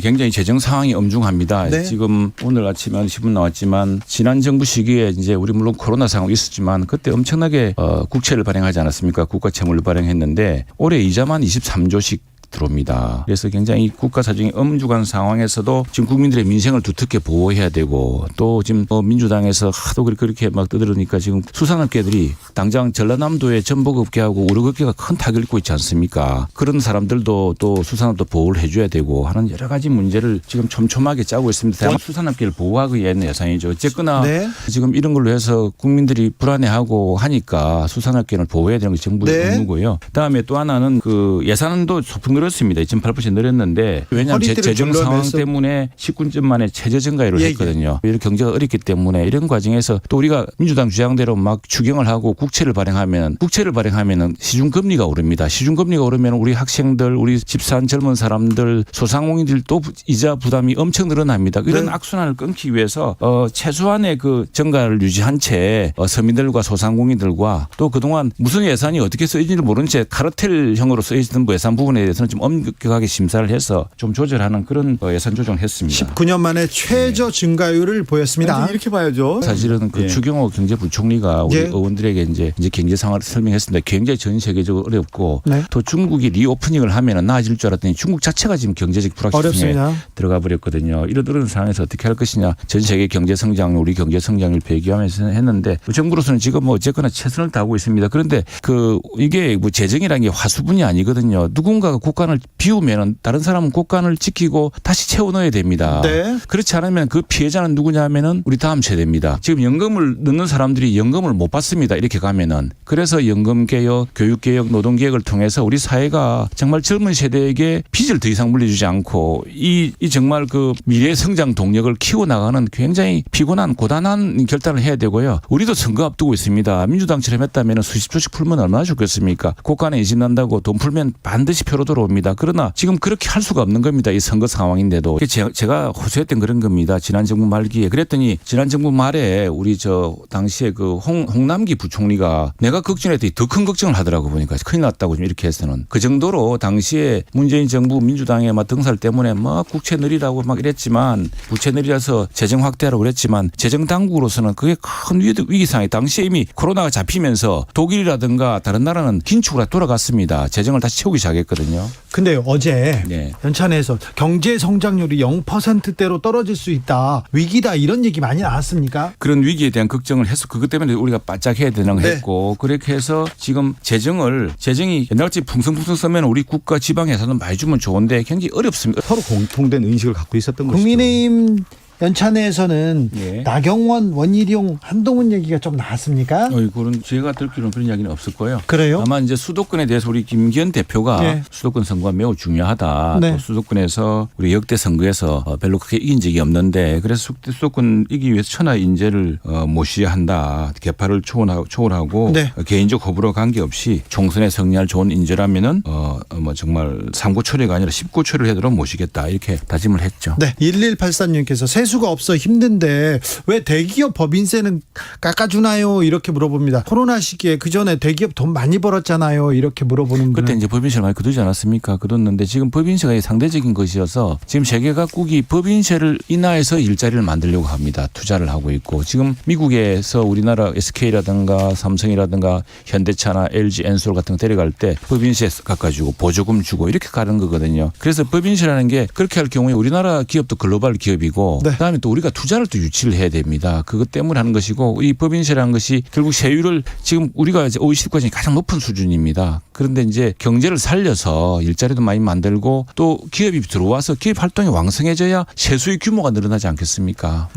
굉장히 재정 상황이 엄중합니다. 네. 지금 오늘 아침에 신문 나왔지만 지난 정부 시기에 이제 우리 물론 코로나 상황이 있었지만 그때 엄청나게 국채를 발행하지 않았습니까? 국가 채무를 발행했는데 올해 이자만 23조씩 들어옵니다. 그래서 굉장히 국가 사정이 엄중한 상황에서도 지금 국민들의 민생을 두텁게 보호해야 되고 또 지금 민주당에서 하도 그렇게 막 떠들으니까 지금 수산업계들이 당장 전라남도의 전복업계하고 우럭업계가 큰 타격을 입고 있지 않습니까? 그런 사람들도 또 수산업도 보호를 해줘야 되고 하는 여러 가지 문제를 지금 촘촘하게 짜고 있습니다. 다만 수산업계를 보호하기 위한 예산이죠. 어쨌거나 네. 지금 이런 걸로 해서 국민들이 불안해하고 하니까 수산업계를 보호해야 되는 게 정부의 네. 업무고요. 그다음에 또 하나는 그 예산도 소폭 늘었습니다. 2.8% 늘었는데 왜냐하면 재정 상황 때문에 19년 만에 최저 증가율을 했거든요. 이렇게 경제가 어렵기 때문에 이런 과정에서 또 우리가 민주당 주장대로 막 추경을 하고 국채를 발행하면 시중금리가 오릅니다. 시중금리가 오르면 우리 학생들, 우리 집산 젊은 사람들, 소상공인들 또 이자 부담이 엄청 늘어납니다. 이런 네. 악순환을 끊기 위해서 최소한의 그 증가를 유지한 채 서민들과 소상공인들과 또 그동안 무슨 예산이 어떻게 쓰이지를 모르는 채 카르텔형으로 쓰여지던 예산 부분에 대해서는 좀 엄격하게 심사를 해서 좀 조절하는 그런 예산 조정을 했습니다. 19년 만에 최저 증가율을 보였습니다. 이렇게 봐야죠. 사실은 그 추경호 경제부총리가 우리 의원들에게 이제 경제 상황을 설명했습니다. 굉장히 전 세계적으로 어렵고 또 중국이 리오프닝을 하면 나아질 줄 알았더니 중국 자체가 지금 경제적 불확실성에 들어가 버렸거든요. 이런 상황에서 어떻게 할 것이냐. 전 세계 경제 성장률, 우리 경제 성장률 배기하면서 했는데 정부로서는 지금 뭐 어쨌거나 최선을 다하고 있습니다. 그런데 이게 뭐 재정이라는 게 화수분이 아니거든요. 누군가가 국간을 비우면 다른 사람은 국간을 지키고 다시 채워 넣어야 됩니다. 네. 그렇지 않으면 그 피해자는 누구냐 하면은 우리 다음 세대입니다. 지금 연금을 넣는 사람들이 연금을 못 받습니다. 이렇게 가면은. 그래서 연금개혁, 교육개혁, 노동개혁을 통해서 우리 사회가 정말 젊은 세대에게 빚을 더 이상 물려주지 않고 이 정말 그 미래 성장 동력을 키워나가는 굉장히 피곤한 고단한 결단을 해야 되고요. 우리도 선거 앞두고 있습니다. 민주당처럼 했다면 수십 조씩 풀면 얼마나 좋겠습니까? 국간에 이진난다고 돈 풀면 반드시 표로 들어옵니다. 그러나 지금 그렇게 할 수가 없는 겁니다. 이 선거 상황인데도. 제가 호소했던 그런 겁니다. 지난 정부 말기에. 그랬더니 지난 정부 말에 우리 당시에 그 홍남기 부총리가 내가 걱정했더니 더 큰 걱정을 하더라고 보니까 큰일 났다고 좀 이렇게 해서는. 그 정도로 당시에 문재인 정부 민주당의 막 등살 때문에 막 국채 늘리라고 막 이랬지만 부채 늘려서 재정 확대하라고 그랬지만 재정 당국으로서는 그게 큰 위기상황이 당시에 이미 코로나가 잡히면서 독일이라든가 다른 나라는 긴축으로 돌아갔습니다. 재정을 다시 채우기 시작했거든요. 근데 어제 연찬에서 경제 성장률이 0%대로 떨어질 수 있다. 위기다 이런 얘기 많이 나왔습니까? 그런 위기에 대한 걱정을 해서 그것 때문에 우리가 바짝 해야 되는 거 했고 그렇게 해서 지금 재정이 옛날같이 풍성풍성 쓰면 우리 국가 지방 예산은 많이 주면 좋은데 굉장히 어렵습니다. 서로 공통된 의식을 갖고 있었던 것이죠. 국민의힘 연찬회에서는 나경원, 원희룡, 한동훈 얘기가 좀 나왔습니까? 그런 제가 듣기로는 그런 이야기는 없을 거예요. 그래요? 다만 이제 수도권에 대해서 우리 김기현 대표가 수도권 선거가 매우 중요하다. 또 수도권에서 우리 역대 선거에서 별로 크게 이긴 적이 없는데 그래서 수도권 이기기 위해서 천하 인재를 모셔야 한다. 개파를 초월하고 개인적 호불호 관계없이 총선에 승리할 좋은 인재라면은 뭐 정말 3구 초례가 아니라 10구 초례를 하도록 모시겠다 이렇게 다짐을 했죠. 네, 1183님께서 세수가 없어 힘든데 왜 대기업 법인세는 깎아주나요? 이렇게 물어봅니다. 코로나 시기에 그전에 대기업 돈 많이 벌었잖아요. 이렇게 물어보는 그때 이제 법인세를 많이 거두지 않았습니까? 거뒀는데 지금 법인세가 상대적인 것이어서 지금 세계 각국이 법인세를 인하해서 일자리를 만들려고 합니다. 투자를 하고 있고 지금 미국에서 우리나라 SK라든가 삼성이라든가 현대차나 LG, 엔솔 같은 거 데려갈 때 법인세 깎아주고 보조금 주고 이렇게 가는 거거든요. 그래서 법인세라는 게 그렇게 할 경우에 우리나라 기업도 글로벌 기업이고 그다음에 또 우리가 투자를 또 유치를 해야 됩니다. 그것 때문에 하는 것이고 이 법인세라는 것이 결국 세율을 지금 우리가 이제 OECD 중에 가장 높은 수준입니다. 그런데 이제 경제를 살려서 일자리도 많이 만들고 또 기업이 들어와서 기업 활동이 왕성해져야 세수의 규모가 늘어나지 않겠습니까?